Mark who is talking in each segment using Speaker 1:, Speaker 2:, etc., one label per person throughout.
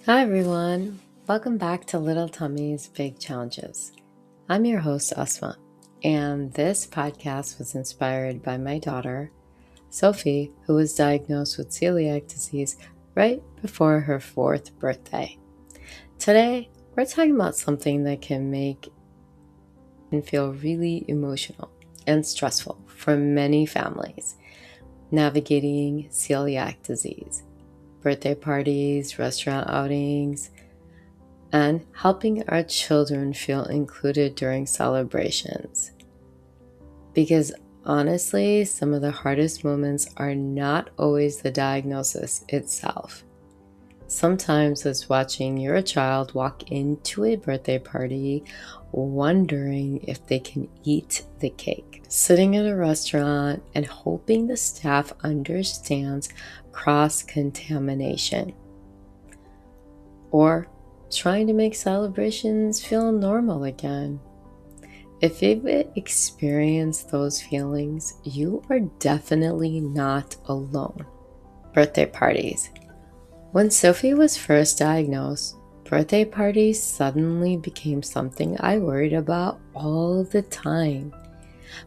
Speaker 1: Hi everyone, welcome back to Little Tummies Big Challenges. I'm your host Asma, and this podcast was inspired by my daughter, Sophie, who was diagnosed with celiac disease right before her 4th birthday. Today, we're talking about something that can make and feel really emotional and stressful for many families, navigating celiac disease, birthday parties, restaurant outings, and helping our children feel included during celebrations. Because honestly, some of the hardest moments are not always the diagnosis itself. Sometimes it's watching your child walk into a birthday party wondering if they can eat the cake, sitting at a restaurant and hoping the staff understands cross-contamination, or trying to make celebrations feel normal again. If you've experienced those feelings, you are definitely not alone. Birthday parties. When Sophie was first diagnosed, birthday parties suddenly became something I worried about all the time.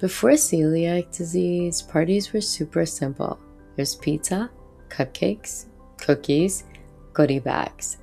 Speaker 1: Before celiac disease, parties were super simple. There's pizza, cupcakes, cookies, goodie bags.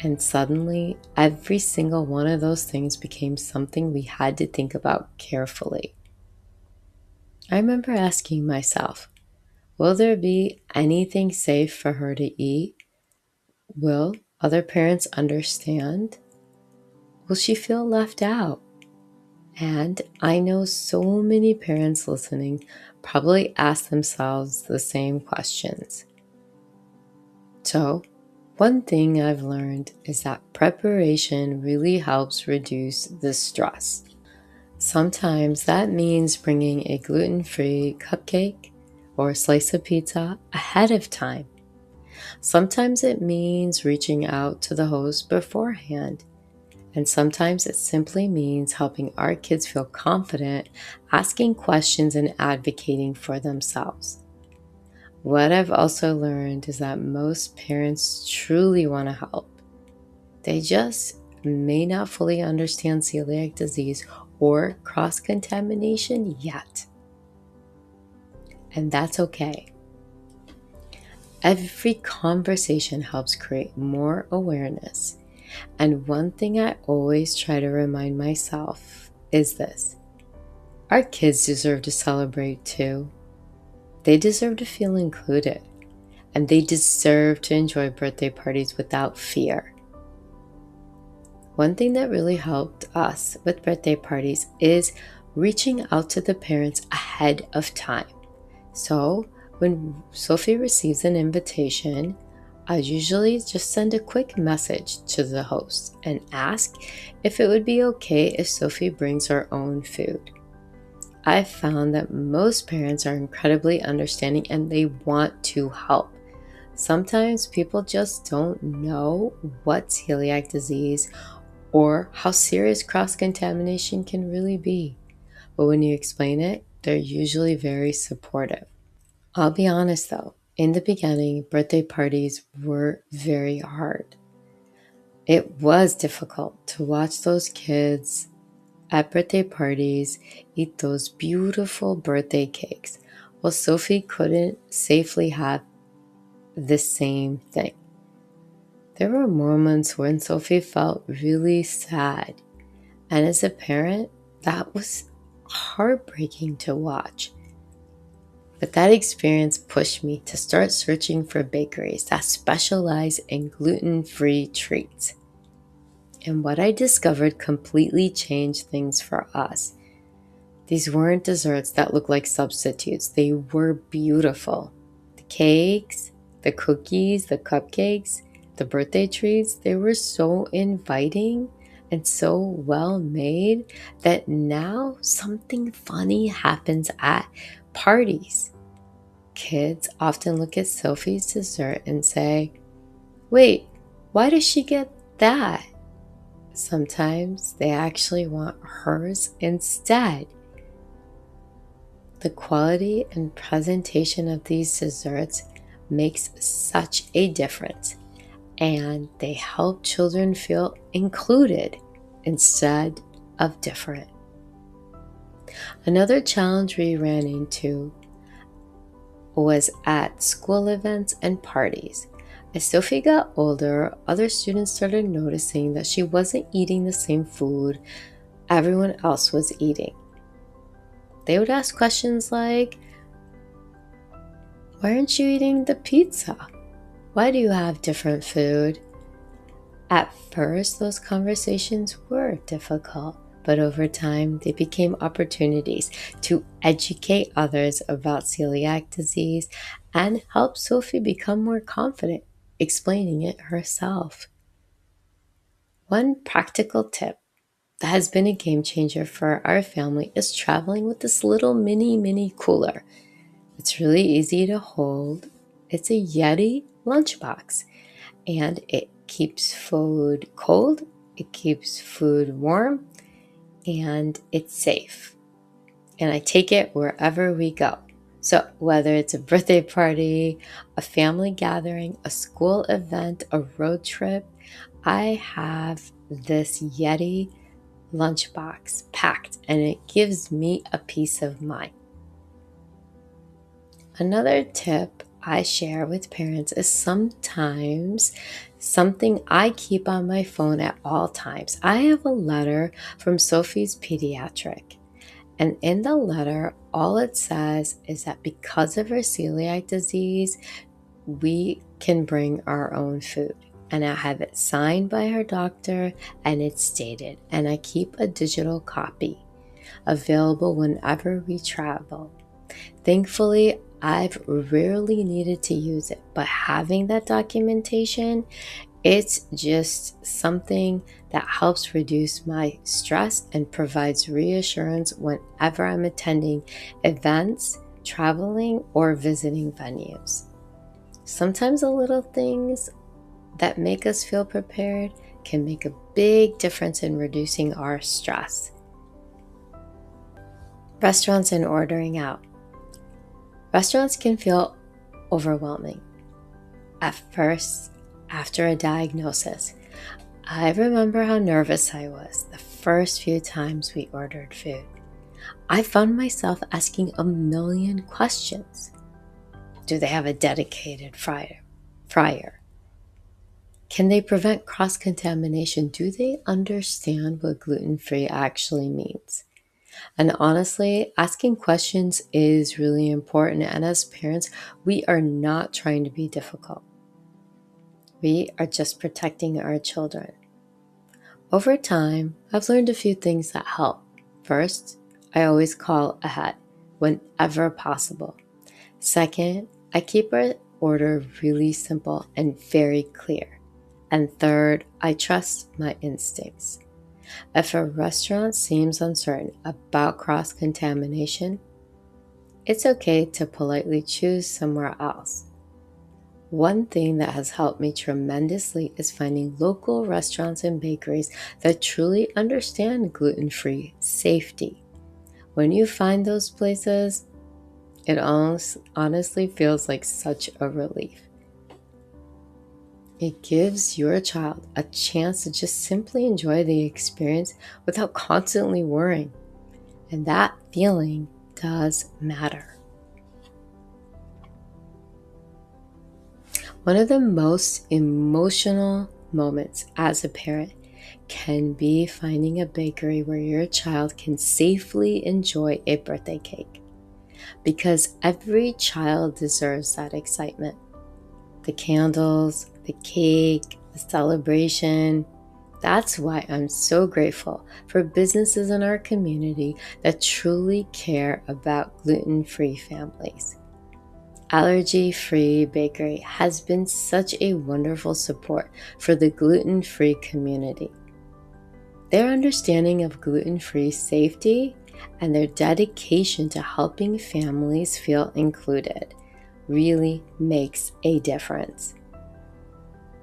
Speaker 1: And suddenly, every single one of those things became something we had to think about carefully. I remember asking myself, will there be anything safe for her to eat? Will other parents understand? Will she feel left out? And I know so many parents listening probably ask themselves the same questions. So, one thing I've learned is that preparation really helps reduce the stress. Sometimes that means bringing a gluten-free cupcake or a slice of pizza ahead of time. Sometimes it means reaching out to the host beforehand. And sometimes it simply means helping our kids feel confident, asking questions, and advocating for themselves. What I've also learned is that most parents truly want to help. They just may not fully understand celiac disease or cross-contamination yet. And that's okay. Every conversation helps create more awareness. And one thing I always try to remind myself is this: our kids deserve to celebrate too. They deserve to feel included, and they deserve to enjoy birthday parties without fear. One thing that really helped us with birthday parties is reaching out to the parents ahead of time. So when Sophie receives an invitation, I usually just send a quick message to the host and ask if it would be okay if Sophie brings her own food. I've found that most parents are incredibly understanding and they want to help. Sometimes people just don't know what celiac disease or how serious cross-contamination can really be. But when you explain it, they're usually very supportive. I'll be honest though, in the beginning, birthday parties were very hard. It was difficult to watch those kids at birthday parties eat those beautiful birthday cakes while Sophie couldn't safely have the same thing. There were moments when Sophie felt really sad, and as a parent, that was heartbreaking to watch. But that experience pushed me to start searching for bakeries that specialize in gluten-free treats. And what I discovered completely changed things for us. These weren't desserts that looked like substitutes. They were beautiful. The cakes, the cookies, the cupcakes, the birthday treats, they were so inviting and so well made that now something funny happens at parties. Kids often look at Sophie's dessert and say, "Wait, why does she get that?" Sometimes they actually want hers instead. The quality and presentation of these desserts makes such a difference. and they help children feel included instead of different. Another challenge we ran into was at school events and parties. As Sophie got older, other students started noticing that she wasn't eating the same food everyone else was eating. They would ask questions like, "Why aren't you eating the pizza? Why do you have different food?" At first, those conversations were difficult, but over time, they became opportunities to educate others about celiac disease and help Sophie become more confident explaining it herself. One practical tip that has been a game changer for our family is traveling with this little mini cooler. It's really easy to hold. It's a Yeti lunchbox, and it keeps food cold, it keeps food warm, and it's safe. And I take it wherever we go. So whether it's a birthday party, a family gathering, a school event, a road trip, I have this Yeti lunchbox packed, and it gives me a peace of mind. Another tip I share with parents is sometimes something I keep on my phone at all times. I have a letter from Sophie's pediatric, and in the letter, all it says is that because of her celiac disease, we can bring our own food. And I have it signed by her doctor, and it's dated, and I keep a digital copy available whenever we travel. Thankfully, I've rarely needed to use it, but having that documentation, it's just something that helps reduce my stress and provides reassurance whenever I'm attending events, traveling, or visiting venues. Sometimes the little things that make us feel prepared can make a big difference in reducing our stress. Restaurants and ordering out. Restaurants can feel overwhelming. At first, after a diagnosis, I remember how nervous I was the first few times we ordered food. I found myself asking a million questions. Do they have a dedicated fryer? Can they prevent cross-contamination? Do they understand what gluten-free actually means? And honestly, asking questions is really important. And as parents, we are not trying to be difficult. We are just protecting our children. Over time, I've learned a few things that help. First, I always call ahead whenever possible. Second, I keep our order really simple and very clear. And third, I trust my instincts. If a restaurant seems uncertain about cross-contamination, it's okay to politely choose somewhere else. One thing that has helped me tremendously is finding local restaurants and bakeries that truly understand gluten-free safety. When you find those places, it honestly feels like such a relief. It gives your child a chance to just simply enjoy the experience without constantly worrying. And that feeling does matter. One of the most emotional moments as a parent can be finding a bakery where your child can safely enjoy a birthday cake. Because every child deserves that excitement. The candles, the cake, the celebration. That's why I'm so grateful for businesses in our community that truly care about gluten-free families. Allergy-Free Bakery has been such a wonderful support for the gluten-free community. Their understanding of gluten-free safety and their dedication to helping families feel included really makes a difference.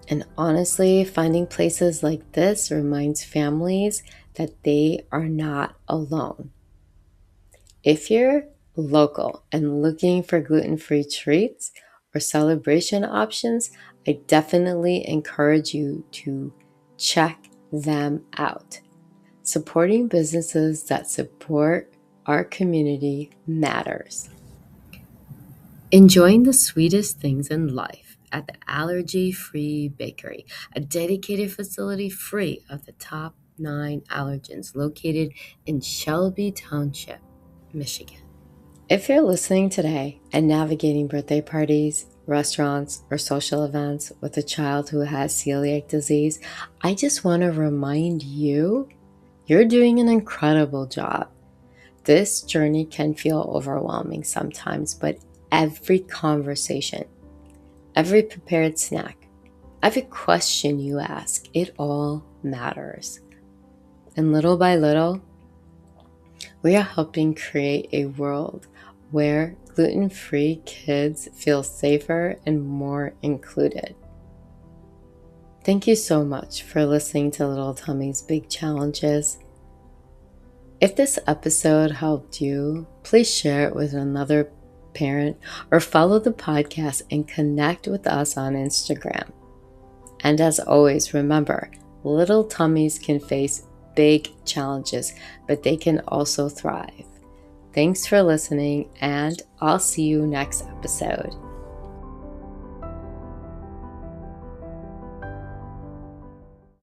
Speaker 1: And honestly, finding places like this reminds families that they are not alone. If you're local and looking for gluten-free treats, or celebration options, I definitely encourage you to check them out. Supporting businesses that support our community matters. Enjoying the sweetest things in life at the Allergy-Free Bakery, a dedicated facility free of the top 9 allergens located in Shelby Township, Michigan. If you're listening today and navigating birthday parties, restaurants, or social events with a child who has celiac disease, I just want to remind you, you're doing an incredible job. This journey can feel overwhelming sometimes, but every conversation, every prepared snack, every question you ask, it all matters. And little by little, we are helping create a world where gluten-free kids feel safer and more included. Thank you so much for listening to Little Tummy's Big Challenges. If this episode helped you, please share it with another parent or follow the podcast and connect with us on Instagram. And as always, remember, little tummies can face big challenges, but they can also thrive. Thanks for listening, and I'll see you next episode.